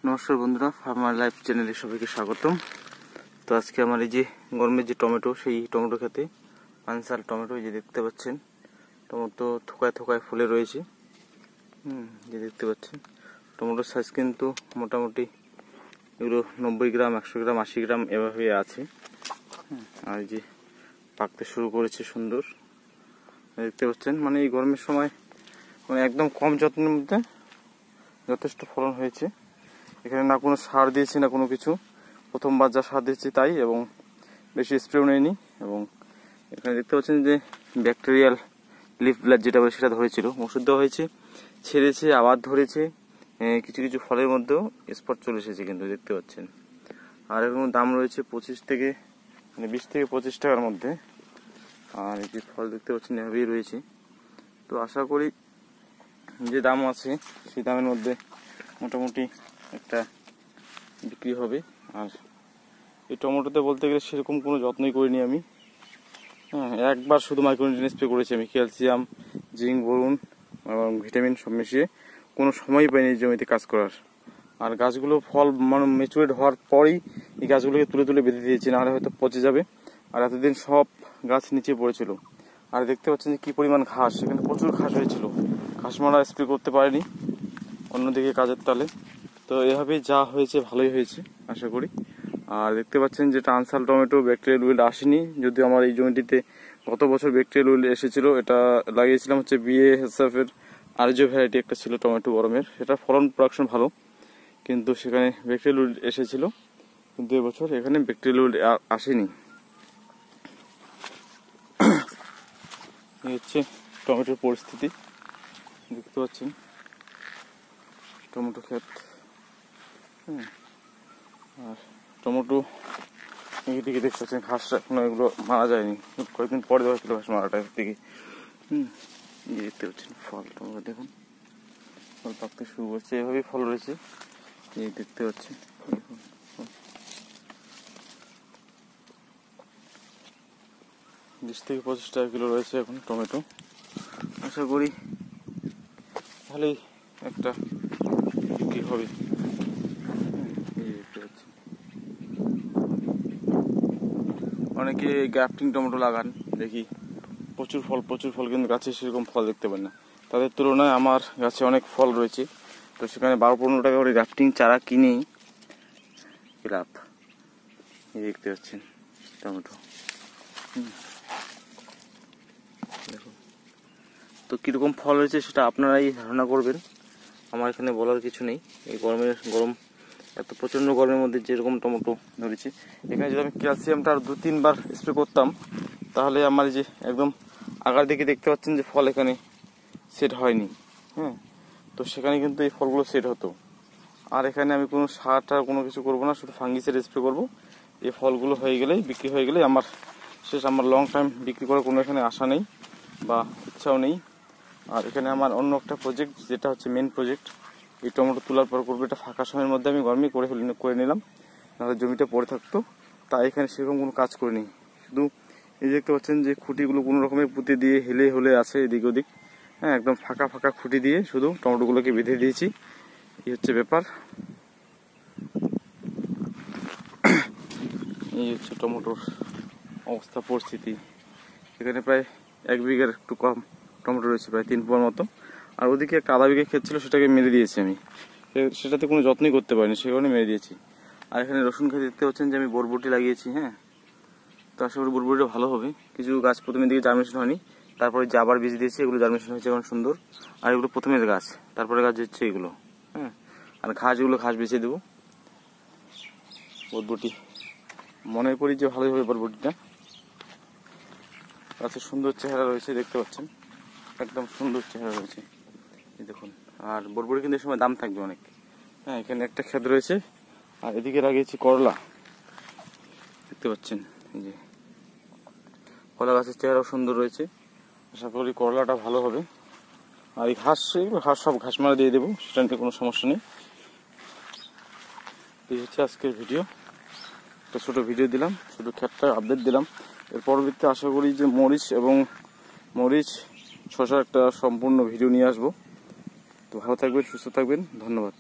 নমস্কার বন্ধুরা, farmer life চ্যানেলে সবাইকে স্বাগতম। তো আজকে আমার এই যে গরমের যে টমেটো, সেই টমেটো খেতে পানসাল টমেটো যে দেখতে পাচ্ছেন, টমেটো থোকায় থোকায় ফুলে রয়েছে। যে দেখতে পাচ্ছেন টমেটোর সাইজ কিন্তু মোটামুটি এগুলো 90 গ্রাম, 100 গ্রাম, 80 গ্রাম এভাবে আছে। আর এই যে পাকতে শুরু করেছে সুন্দর, দেখতে পাচ্ছেন। মানে এই গরমের সময় মানে একদম কম যত্নের মধ্যে যথেষ্ট ফলন হয়েছে। এখানে না কোনো সার দিয়েছি না কোনো কিছু, প্রথমবার যা সার দিয়েছি তাই, এবং বেশি স্প্রেও নেয়নি। এবং এখানে দেখতে পাচ্ছেন যে ব্যাকটেরিয়াল লিফ ব্লাড যেটা বলে সেটা ধরেছিল, ওষুধ দেওয়া হয়েছে, ছেড়েছে, আবার ধরেছে। কিছু কিছু ফলের মধ্যেও স্পট চলে এসেছে কিন্তু দেখতে পাচ্ছেন। আর এরকম দাম রয়েছে 25 থেকে 20 থেকে 25 টাকার মধ্যে। আর এই যে ফল দেখতে পাচ্ছেন এভাবেই রয়েছে। তো আশা করি যে দাম আছে সেই দামের মধ্যে মোটামুটি একটা বিক্রি হবে। আর এই টমেটোতে বলতে গেলে সেরকম কোনো যত্নই করিনি আমি। একবার শুধু মাইক্রোনিউট্রিয়েন্ট স্প্রে করেছি আমি, ক্যালসিয়াম, জিঙ্ক, বোরন এবং ভিটামিন সব মিশিয়ে। কোনো সময়ই পাইনি জমিতে কাজ করার। আর গাছগুলো ফল মানে ম্যাচুরেট হওয়ার পরেই এই গাছগুলোকে তুলে তুলে বেঁধে দিয়েছি, নাহলে হয়তো পচে যাবে। আর এতদিন সব গাছ নিচে পড়েছিল। আর দেখতে পাচ্ছেন যে কী পরিমাণ ঘাস, সেখানে প্রচুর ঘাস হয়েছিল, ঘাস মারা স্প্রে করতে পারিনি অন্যদিকে কাজের তালে। তো এভাবেই যা হয়েছে ভালোই হয়েছে আশা করি। আর দেখতে পাচ্ছেন যে টানসাল টমেটো ব্যাকটেরিয়াল উইল্ড আসেনি, যদিও আমার এই জমিটিতে গত বছর ব্যাকটেরিয়াল উইল্ড এসেছিল। এটা লাগিয়েছিলাম হচ্ছে BASF এর আরজো ভ্যারাইটি একটা ছিল টমেটো গরমের, সেটা ফলন প্রোডাকশন ভালো, কিন্তু সেখানে ব্যাকটেরিয়াল উইল্ড এসেছিল। কিন্তু এবছর এখানে ব্যাকটেরিয়াল উইল্ড আসেনি। এই হচ্ছে টমেটোর পরিস্থিতি, দেখতে পাচ্ছেন টমেটো ক্ষেত। আর টমেটো এদিকে দেখতে পাচ্ছেন ঘাসটা এখনো এগুলো মারা যায়নি, কয়েকদিন পরে দেওয়া ছিল ঘাস মারাটা দিকে। দেখতে পাচ্ছেন ফল টমেটো, দেখুন ফল পাকতে শুরু করছে, এভাবেই ফল রয়েছে। এই দেখতে পাচ্ছেন 20 থেকে 25 টাকা কিলো রয়েছে এখন টমেটো। আশা করি ভালোই একটা বিক্রি হবে। অনেকে গ্রাফটিং টমেটো লাগান, দেখি প্রচুর ফল, কিন্তু গাছে সেরকম ফল দেখতে পান না। তাদের তুলনায় আমার গাছে অনেক ফল রয়েছে। তো সেখানে 12-15 টাকা করে গ্রাফটিং চারা কিনেই লাভ। এই দেখতে পাচ্ছেন টমেটো। দেখুন তো কীরকম ফল হয়েছে সেটা আপনারাই ধারণা করবেন, আমার এখানে বলার কিছু নেই। এই গরম এত প্রচণ্ড গরমের মধ্যে যেরকম টমেটো ধরেছি, এখানে যদি আমি ক্যালসিয়ামটা আর 2-3 বার স্প্রে করতাম, তাহলে আমার যে একদম আগার দিকে দেখতে পাচ্ছেন যে ফল এখানে সেট হয়নি। তো সেখানে কিন্তু এই ফলগুলো সেট হতো। আর এখানে আমি কোনো সার টার কোনো কিছু করবো না, শুধু ফাঙ্গিসাইড স্প্রে করবো। এই ফলগুলো হয়ে গেলেই, বিক্রি হয়ে গেলেই আমার শেষ। আমার লং টাইম বিক্রি করার কোনো এখানে আশা নেই বা ইচ্ছাও নেই। আর এখানে আমার অন্য একটা প্রজেক্ট, যেটা হচ্ছে মেন প্রজেক্ট, এই টমেটো তোলার পর করবো। এটা ফাঁকা সময়ের মধ্যে আমি গরমই করে নিলাম, নাহলে জমিটা পড়ে থাকতো। তাই এখানে সেরকম কোনো কাজ করিনি। শুধু এই দেখতে পাচ্ছেন যে খুঁটিগুলো কোনো রকমের পুঁতে দিয়ে হেলে হলে আছে এদিক ওদিক। একদম ফাঁকা খুঁটি দিয়ে শুধু টমেটোগুলোকে বেঁধে দিয়েছি। এই হচ্ছে ব্যাপার। এই হচ্ছে টমেটোর অবস্থা, পরিস্থিতি। এখানে প্রায় 1 বিঘার একটু কম টমেটো রয়েছে, প্রায় 3 পোয়ার মতো। আর ওদিকে একটা আধা বিঘা ক্ষেত ছিল, সেটাকে মেরে দিয়েছি আমি, সেটাতে কোনো যত্নই করতে পারিনি, সে কারণে মেরে দিয়েছি। আর এখানে রসুন খেতে দেখতে পাচ্ছেন যে আমি বরবটি লাগিয়েছি। তো আশা করি বরবটিটা ভালো হবে। কিছু গাছ প্রথমের দিকে জার্মিনেশন হয়নি, তারপরে যে আবার বীজ দিয়েছি, এগুলো জার্মিনেশন হয়েছে এখন সুন্দর। আর এগুলো প্রথমের গাছ, তারপরে গাছ হচ্ছে এগুলো। আর ঘাস বেছে দেবো। বরবটি মনে করি যে ভালোই হবে বরবটিটা। গাছের সুন্দর চেহারা রয়েছে, দেখতে পাচ্ছেন একদম সুন্দর চেহারা রয়েছে, এই দেখুন। আর বরবটি কিন্তু এই সময় দাম থাকবে অনেক। এখানে একটা ক্ষেত রয়েছে, আর এদিকে লাগিয়েছি করলা, দেখতে পাচ্ছেন। এই যে কলা গাছের চেহারাও সুন্দর রয়েছে, আশা করি করলাটা ভালো হবে। আর এই সব ঘাস মারা দিয়ে দেবো, সেটা নিয়ে কোনো সমস্যা নেই। এই হচ্ছে আজকের ভিডিও, একটা ছোটো ভিডিও দিলাম, শুধু ক্ষেতটা আপডেট দিলাম। এর পরবর্তীতে আশা করি যে মরিচ শসার একটা সম্পূর্ণ ভিডিও নিয়ে আসবো। তো ভালো থাকবেন, সুস্থ থাকবেন, ধন্যবাদ।